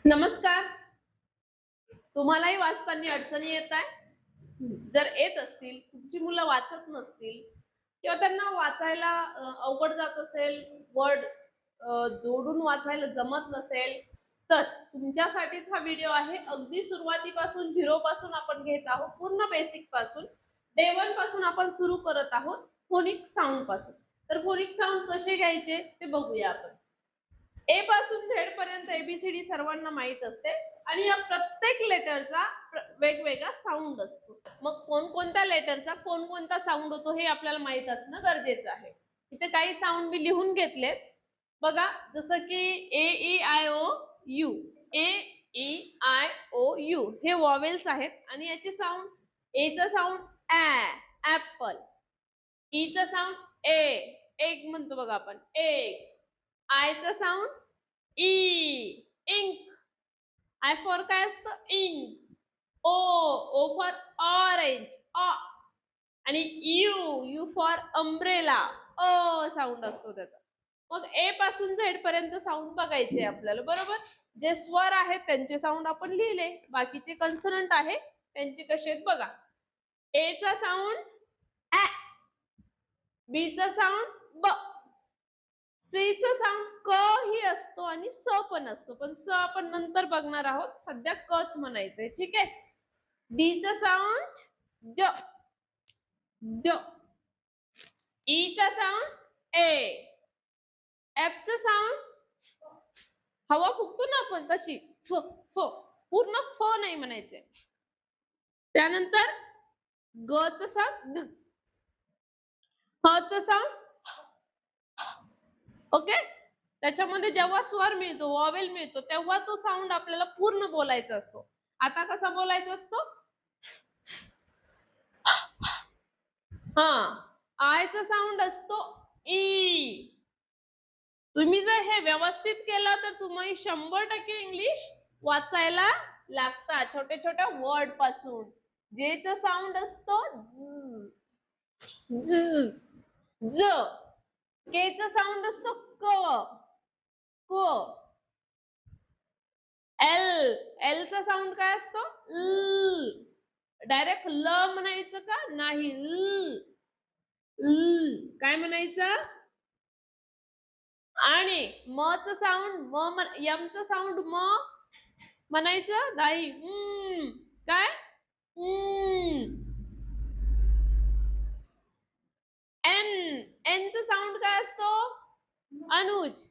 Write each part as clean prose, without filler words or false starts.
नमस्कार. तुम्हालाही वाचताना अडचणी येत आहे? जर येत असतील, तुमची मुलं वाचत नसतील किंवा त्यांना वाचायला अवघड जात असेल, वर्ड जोडून वाचायला जमत नसेल, तर तुमच्यासाठीच हा व्हिडिओ आहे. अगदी सुरुवातीपासून 0 पासून आपण घेत आहोत. पूर्ण बेसिक पासून डे 1 पासून आपण सुरू करत आहोत, फोनिक साउंड पासून. तर फोनिक साउंड कसे घ्यायचे ते बघूया आपण. ए पासून झेड पर्यंत एबीसीडी सर्वांना माहित असते आणि या प्रत्येक लेटरचा वेगवेगळा साऊंड असतो. मग कोणकोणत्या लेटरचा कोणकोणता साऊंड होतो हे आपल्याला माहित असणं गरजेचं आहे. इथे काही साऊंड मी लिहून घेतलेत. बघा, जसं की A E I O U. A E I O U हे वॉवेल्स आहेत आणि याचे साऊंड. ए चा साऊंड ऍ, ऍपल. ई चा साऊंड ए, एग म्हणतो बघा आपण, एग. आय चा साऊंड ई, इंक. आय फॉर काय असतं? Ink. O, O for orange, ऑ. आणि यू, यू फॉर अम्ब्रेला, अ साऊंड असतो त्याचा. मग ए पासून झेड पर्यंत साऊंड बघायचे आपल्याला, बरोबर? जे स्वर आहेत त्यांचे साऊंड आपण लिहिले, बाकीचे कन्सोनंट आहे त्यांचे कसे आहेत बघा. ए चा साऊंड ऍ, बी चा साऊंड ब, सी चा साऊंड क ही असतो आणि स पण असतो, पण स आपण नंतर बघणार आहोत. सध्या कच म्हणायचंय, ठीक आहे. डी चा साऊंड ड, ड. ई चा साऊंड ए, एफ चा साऊंड हवा फुकतो ना आपण तशी, फ, फ. पूर्ण फ नाही म्हणायचंय. त्यानंतर ग चा साऊंड ग, ह चा साऊंड. ओके. त्याच्यामध्ये जेव्हा स्वर मिळतो, वॉवेल मिळतो, तेव्हा तो साऊंड आपल्याला पूर्ण बोलायचा असतो. आता कसा बोलायचा असतो? हा, आय चा साऊंड असतो ई. तुम्ही जर हे व्यवस्थित केलं तर तुम्ही 100% इंग्लिश वाचायला लागता, छोट्या छोट्या वर्ड पासून. जे चा साऊंड असतो झ, ज. के चा साऊंड असतो क, क. एल, एल चा साऊंड काय असतो? ल. डायरेक्ट ल म्हणायचं का? नाही, ल. ल काय म्हणायचं? आणि म च साऊंड म, यम च साऊंड म म्हणायचं नाही. काय? एन, एन च साऊंड काय असतो? अनुज.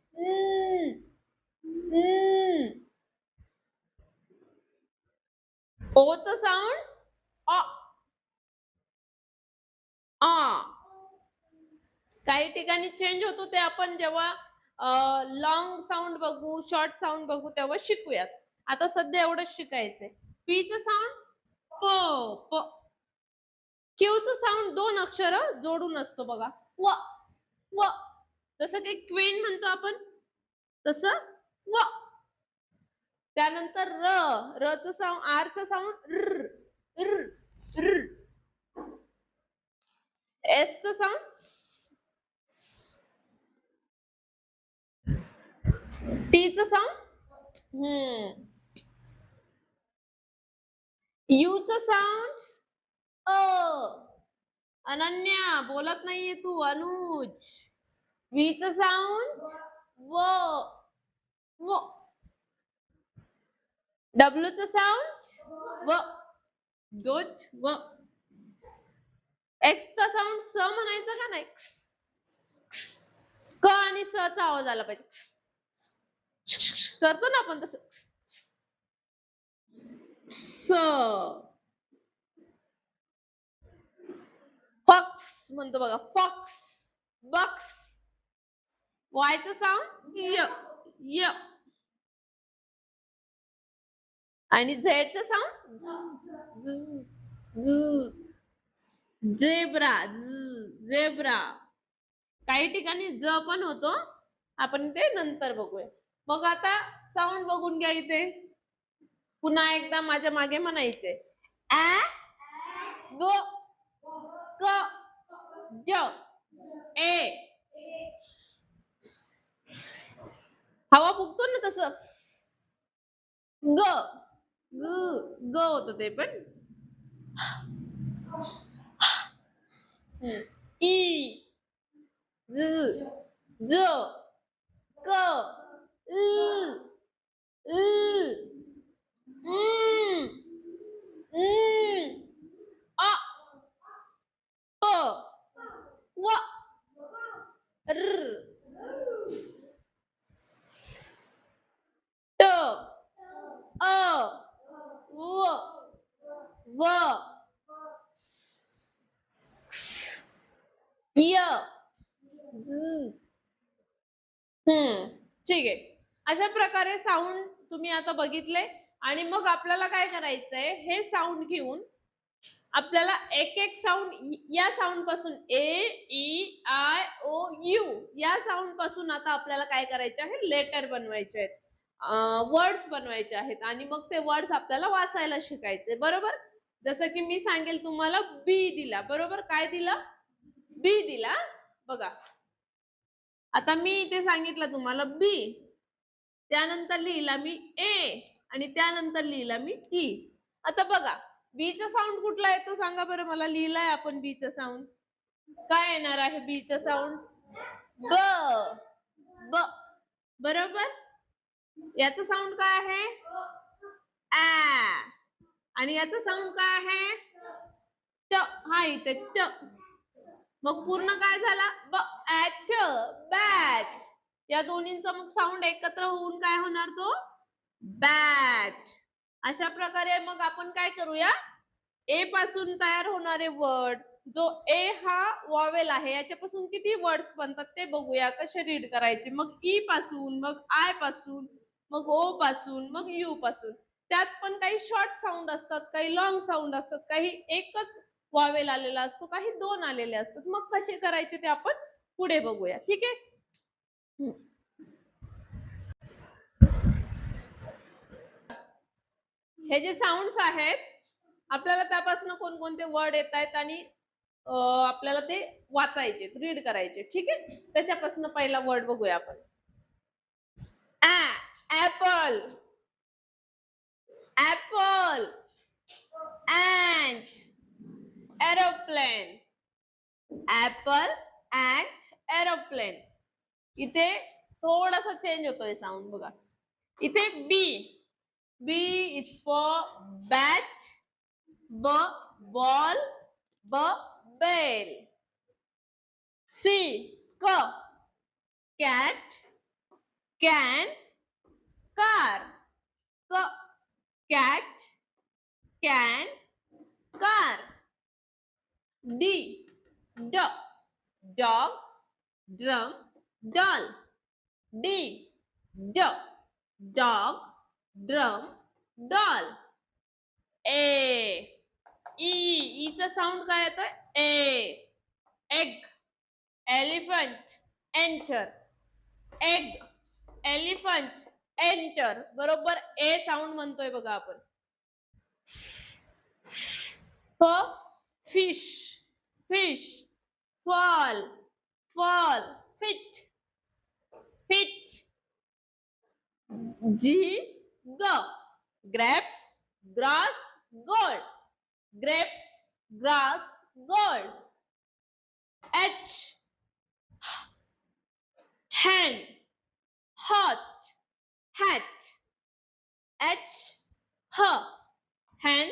ओ च साऊंड अ, आ. काही ठिकाणी चेंज होतो, ते आपण जेव्हा लॉंग साऊंड बघू, शॉर्ट साऊंड बघू तेव्हा शिकूयात. आता सध्या एवढंच शिकायचंय. पी चं साऊंड प, प. क्यू चं साऊंड 2 अक्षर जोडून असतो बघा, व, व. जसं की क्वीन म्हणतो आपण तसं व. त्यानंतर र, र चं साऊंड, आर चं साऊंड र, र, र. एस चं साऊंड स. टी चं साऊंड यू चं साऊंड अ. अनन्या बोलत नाहीये तू, अनुज. वी चं साऊंड व, व. डब्ल्यू चं साऊंड व, गुड, व. एक्स चा साऊंड स म्हणायचा का नाही? क आणि स चा आवाज आला पाहिजे. करतो ना आपण तसं. स. फॉक्स म्हणतो बघा, फॉक्स, बॉक्स. वायचं साऊंड य, य. आणि झेडचं साऊंड झेब्रा, झेब्रा. काही ठिकाणी ज पण होतो, आपण ते नंतर बघूया. मग आता साऊंड बघून घ्या इथे. पुन्हा एकदा माझ्या मागे म्हणायचे. ऍ, ग, क, ज, ए. हवा फुकतो ना तसं. ग ग ग होतं ते पण. ई ज ज क ल ल अ प व र ट अ व व य ठीक आहे. अशा प्रकारे साऊंड तुम्ही आता बघितले आणि मग आपल्याला काय करायचंय, हे साऊंड घेऊन आपल्याला एक एक साऊंड या साऊंड पासून ए ई आय ओ यू या साऊंड पासून आता आपल्याला काय करायचे आहे, लेटर बनवायचे आहेत, वर्ड्स बनवायचे आहेत आणि मग ते वर्ड्स आपल्याला वाचायला शिकायचे, बरोबर. जसं की मी सांगेल तुम्हाला बी दिला, बरोबर. काय दिलं? बी दिला. बघा आता मी इथे सांगितलं तुम्हाला बी, त्यानंतर लिहिला मी ए आणि त्यानंतर लिहिला मी टी. आता बघा बीचा साऊंड कुठला येतो सांगा बरं मला. लिहिलाय आपण बीचा साऊंड. काय येणार आहे बीचा साऊंड? ब ब, बरोबर. याचा साऊंड काय आहे? आ. आणि याचा साऊंड काय आहे? ट. हा इथे ट. मग पूर्ण काय झाला? Bat bat. या दोन्हींचा मग साऊंड एकत्र होऊन काय होणार तो? बॅट. अशा प्रकारे मग आपण काय करूया, ए पासून तयार होणारे वर्ड, जो ए हा वॉवेल आहे याच्यापासून किती वर्ड्स बनतात ते बघूया कसे रीड करायचे. मग ई पासून, मग आय पासून, मग ओ पासून, मग यू पासून. त्यात पण काही शॉर्ट साऊंड असतात, काही लॉंग साऊंड असतात, काही एकच वॉवेल आलेला असतो, काही दोन आलेले असतात. मग कसे करायचे ते आपण पुढे बघूया, ठीक आहे. हे जे साऊंड्स आहेत आपल्याला त्यापासून कोणकोणते वर्ड येत आहेत आणि आपल्याला ते वाचायचे, रीड करायचे, ठीक आहे. त्याच्यापासून पहिला वर्ड बघूया आपण. Apple, apple, ant, aeroplane. Apple, ant, aeroplane. इथे थोडासा चेंज होतोय साऊंड बघा. इथे B, B is for bat, ब बॉल, ब बेल. सी क कॅट, कॅन, कार. क कॅट, कॅन, कार. डी ड डॉग, ड्रम, डॉल. डी ड डॉग, ड्रम, डॉल. ए ईचा साऊंड काय येतोय? ए. Egg, elephant, enter. Egg, elephant, enter. बरोबर ए साऊंड म्हणतोय बघा आपण. फ fish, fish. Fall, fall, fit, fit. जी ग grapes, grass, gold. Grapes, grass, gold. H hand, hot, hat. H ह hand,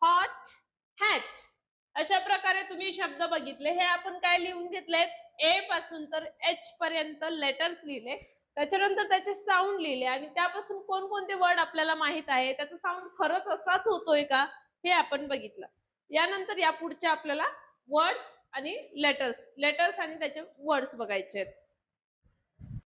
hot, hat. अशा प्रकारे तुम्ही शब्द बघितले. हे आपण काय लिहून घेतलेत? ए पासून तर एच पर्यंत लेटर्स लिहिले, त्याच्यानंतर त्याचे साऊंड लिहिले आणि त्यापासून कोणकोणते वर्ड आपल्याला माहित आहे, त्याचा साऊंड खरंच असाच होतोय का हे आपण बघितलं. यानंतर या पुढच्या आपल्याला वर्ड्स आणि लेटर्स आणि त्याचे वर्ड्स बघायचे आहेत.